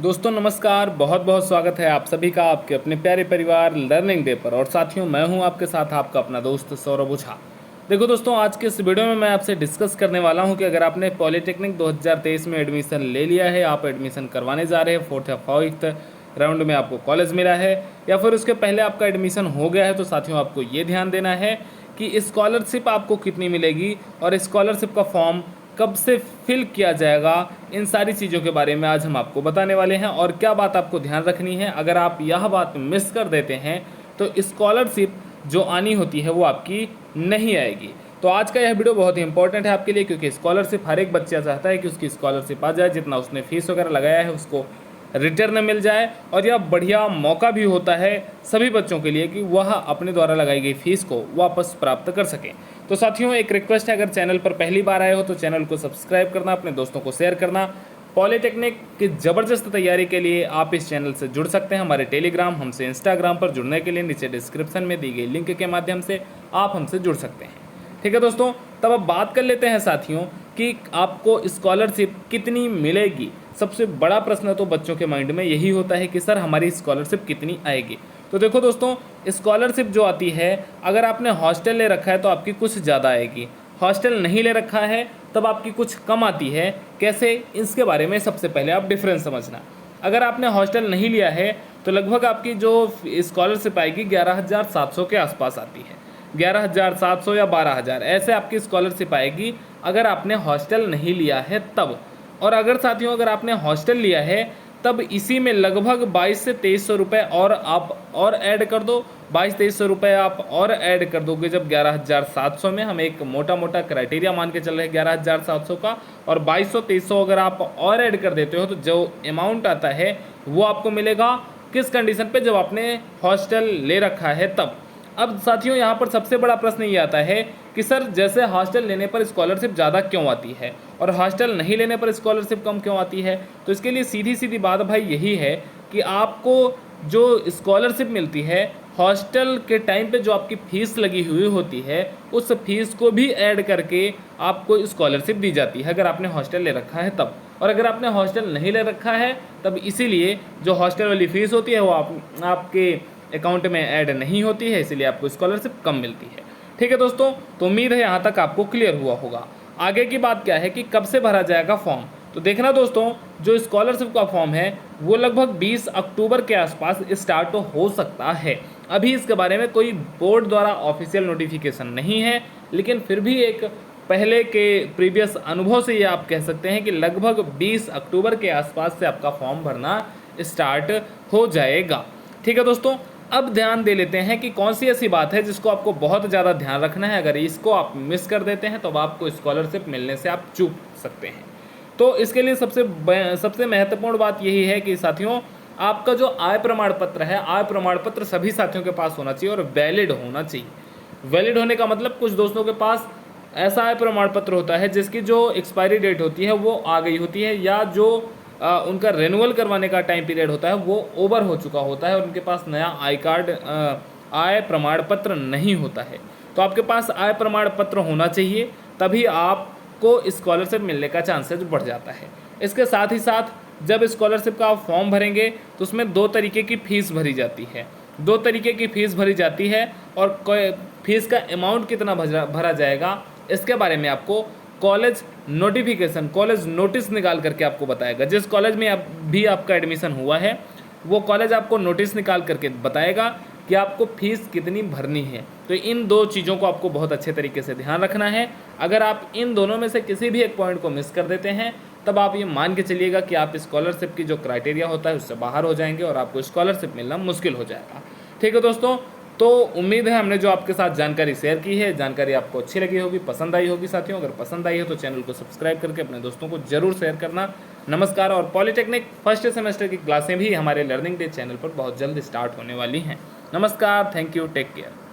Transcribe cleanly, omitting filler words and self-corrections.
दोस्तों नमस्कार, बहुत बहुत स्वागत है आप सभी का आपके अपने प्यारे परिवार लर्निंग डे पर। और साथियों, मैं हूं आपके साथ आपका अपना दोस्त सौरभ ओझा। देखो दोस्तों, आज के इस वीडियो में मैं आपसे डिस्कस करने वाला हूं कि अगर आपने पॉलिटेक्निक 2023 में एडमिशन ले लिया है, आप एडमिशन करवाने जा रहे हैं, 4th या 5th राउंड में आपको कॉलेज मिला है, या फिर उसके पहले आपका एडमिशन हो गया है, तो साथियों आपको ये ध्यान देना है कि स्कॉलरशिप आपको कितनी मिलेगी और स्कॉलरशिप का फॉर्म कब से फिल किया जाएगा। इन सारी चीज़ों के बारे में आज हम आपको बताने वाले हैं। और क्या बात आपको ध्यान रखनी है, अगर आप यह बात मिस कर देते हैं तो स्कॉलरशिप जो आनी होती है वो आपकी नहीं आएगी। तो आज का यह वीडियो बहुत ही इंपॉर्टेंट है आपके लिए, क्योंकि स्कॉलरशिप हर एक बच्चा चाहता है कि उसकी स्कॉलरशिप आ जाए, जितना उसने फीस वगैरह लगाया है उसको रिटर्न मिल जाए। और यह बढ़िया मौका भी होता है सभी बच्चों के लिए कि वह अपने द्वारा लगाई गई फीस को वापस प्राप्त कर सकें। तो साथियों, एक रिक्वेस्ट है, अगर चैनल पर पहली बार आए हो तो चैनल को सब्सक्राइब करना, अपने दोस्तों को शेयर करना। पॉलिटेक्निक की ज़बरदस्त तैयारी के लिए आप इस चैनल से जुड़ सकते हैं। हमारे टेलीग्राम, हमसे इंस्टाग्राम पर जुड़ने के लिए नीचे डिस्क्रिप्शन में दी गई लिंक के माध्यम से आप हमसे जुड़ सकते हैं। ठीक है दोस्तों, तब अब बात कर लेते हैं साथियों कि आपको स्कॉलरशिप कितनी मिलेगी। सबसे बड़ा प्रश्न तो बच्चों के माइंड में यही होता है कि सर हमारी स्कॉलरशिप कितनी आएगी। तो देखो दोस्तों, स्कॉलरशिप जो आती है, अगर आपने हॉस्टल ले रखा है तो आपकी कुछ ज़्यादा आएगी, हॉस्टल नहीं ले रखा है तब आपकी कुछ कम आती है। कैसे, इसके बारे में सबसे पहले आप डिफरेंस समझना। अगर आपने हॉस्टल नहीं लिया है तो लगभग आपकी जो स्कॉलरशिप आएगी 11,700 के आसपास आती है। 11,700 या 12,000 ऐसे आपकी स्कॉलरशिप आएगी अगर आपने हॉस्टल नहीं लिया है तब। और अगर साथियों अगर आपने हॉस्टल लिया है तब इसी में लगभग 22 से 2300 रुपये और आप और ऐड कर दो। 22-2300 रुपये आप और ऐड कर दोगे जब 11,700 में, हम एक मोटा मोटा क्राइटेरिया मान के चल रहे हैं 11,700 का, और 2200-2300 अगर आप और ऐड कर देते हो तो जो अमाउंट आता है वो आपको मिलेगा किस कंडीशन पे, जब आपने हॉस्टल ले रखा है तब। अब साथियों यहाँ पर सबसे बड़ा प्रश्न ये आता है कि सर जैसे हॉस्टल लेने पर स्कॉलरशिप ज़्यादा क्यों आती है और हॉस्टल नहीं लेने पर स्कॉलरशिप कम क्यों आती है। तो इसके लिए सीधी सीधी बात भाई यही है कि आपको जो स्कॉलरशिप मिलती है हॉस्टल के टाइम पे जो आपकी फ़ीस लगी हुई होती है उस फीस को भी ऐड करके आपको स्कॉलरशिप दी जाती है, अगर आपने हॉस्टल ले रखा है तब। और अगर आपने हॉस्टल नहीं ले रखा है तब इसीलिए जो हॉस्टल वाली फ़ीस होती है वो आपके अकाउंट में ऐड नहीं होती है, इसीलिए आपको स्कॉलरशिप कम मिलती है। ठीक है दोस्तों, तो उम्मीद है यहाँ तक आपको क्लियर हुआ होगा। आगे की बात क्या है कि कब से भरा जाएगा फॉर्म। तो देखना दोस्तों, जो स्कॉलरशिप का फॉर्म है वो लगभग 20 अक्टूबर के आसपास स्टार्ट हो सकता है। अभी इसके बारे में कोई बोर्ड द्वारा ऑफिशियल नोटिफिकेशन नहीं है, लेकिन फिर भी एक पहले के प्रीवियस अनुभव से ये आप कह सकते हैं कि लगभग 20 अक्टूबर के आसपास से आपका फॉर्म भरना स्टार्ट हो जाएगा। ठीक है दोस्तों, अब ध्यान दे लेते हैं कि कौन सी ऐसी बात है जिसको आपको बहुत ज़्यादा ध्यान रखना है। अगर इसको आप मिस कर देते हैं तो आपको स्कॉलरशिप मिलने से आप चूक सकते हैं। तो इसके लिए सबसे महत्वपूर्ण बात यही है कि साथियों, आपका जो आय प्रमाण पत्र है, आय प्रमाण पत्र सभी साथियों के पास होना चाहिए और वैलिड होना चाहिए। वैलिड होने का मतलब, कुछ दोस्तों के पास ऐसा आय प्रमाण पत्र होता है जिसकी जो एक्सपायरी डेट होती है वो आ गई होती है, या जो उनका रेनुअल करवाने का टाइम पीरियड होता है वो ओवर हो चुका होता है और उनके पास नया आई कार्ड आय प्रमाण पत्र नहीं होता है। तो आपके पास आय प्रमाण पत्र होना चाहिए, तभी आपको स्कॉलरशिप मिलने का चांसेस बढ़ जाता है। इसके साथ ही साथ जब स्कॉलरशिप का आप फॉर्म भरेंगे तो उसमें 2 तरीके की फ़ीस भरी जाती है। 2 तरीके की फ़ीस भरी जाती है, और फीस का अमाउंट कितना भरा जाएगा इसके बारे में आपको कॉलेज नोटिफिकेशन, कॉलेज नोटिस निकाल करके आपको बताएगा। जिस कॉलेज में भी आपका एडमिशन हुआ है वो कॉलेज आपको नोटिस निकाल करके बताएगा कि आपको फ़ीस कितनी भरनी है। तो इन 2 चीज़ों को आपको बहुत अच्छे तरीके से ध्यान रखना है। अगर आप इन दोनों में से किसी भी एक पॉइंट को मिस कर देते हैं तब आप ये मान के चलिएगा कि आप स्कॉलरशिप की जो क्राइटेरिया होता है उससे बाहर हो जाएंगे और आपको स्कॉलरशिप मिलना मुश्किल हो जाएगा। ठीक है दोस्तों, तो उम्मीद है हमने जो आपके साथ जानकारी शेयर की है, जानकारी आपको अच्छी लगी होगी, पसंद आई होगी। साथियों अगर पसंद आई है तो चैनल को सब्सक्राइब करके अपने दोस्तों को जरूर शेयर करना। नमस्कार। और पॉलिटेक्निक फर्स्ट सेमेस्टर की क्लासें भी हमारे लर्निंग डे चैनल पर बहुत जल्द स्टार्ट होने वाली हैं। नमस्कार, थैंक यू, टेक केयर।